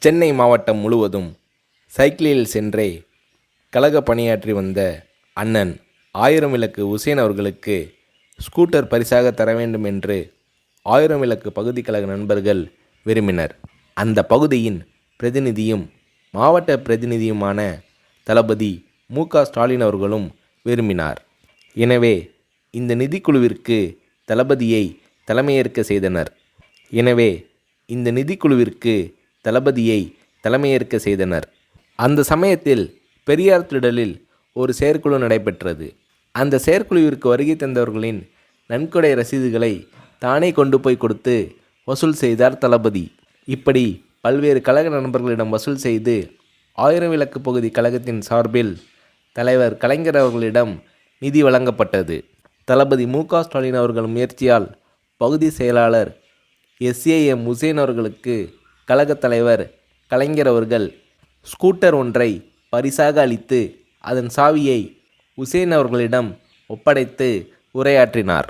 சென்னை மாவட்டம் முழுவதும் சைக்கிளில் சென்றே கழக பணியாற்றி வந்த அண்ணன் ஆயிரம் விளக்கு உசேன் அவர்களுக்கு ஸ்கூட்டர் பரிசாக தர வேண்டும் என்று ஆயிரம் விளக்கு பகுதி கழக நண்பர்கள் விரும்பினர். அந்த பகுதியின் பிரதிநிதியும் மாவட்ட பிரதிநிதியுமான தளபதி மு.க.ஸ்டாலின் அவர்களும் விரும்பினார். எனவே இந்த நிதிக்குழுவிற்கு தளபதியை தலைமையேற்க செய்தனர். அந்த சமயத்தில் பெரியார் திடலில் ஒரு செயற்குழு நடைபெற்றது. அந்த செயற்குழுவிற்கு வருகை தந்தவர்களின் நன்கொடை ரசீதுகளை தானே கொண்டு போய் கொடுத்து வசூல் செய்தார் தளபதி. இப்படி பல்வேறு கழக நண்பர்களிடம் வசூல் செய்து ஆயிரம் விளக்கு பகுதி கழகத்தின் சார்பில் தலைவர் கலைஞர் அவர்களிடம் நிதி வழங்கப்பட்டது. தளபதி மு.க.ஸ்டாலின் அவர்கள் முயற்சியால் பகுதி செயலாளர் எஸ்.ஏ.எம். உசேன் அவர்களுக்கு கழகத் தலைவர் கலைஞர் அவர்கள் ஸ்கூட்டர் ஒன்றை பரிசாக அளித்து அதன் சாவியை உசேன் அவர்களிடம் ஒப்படைத்து உரையாற்றினார்.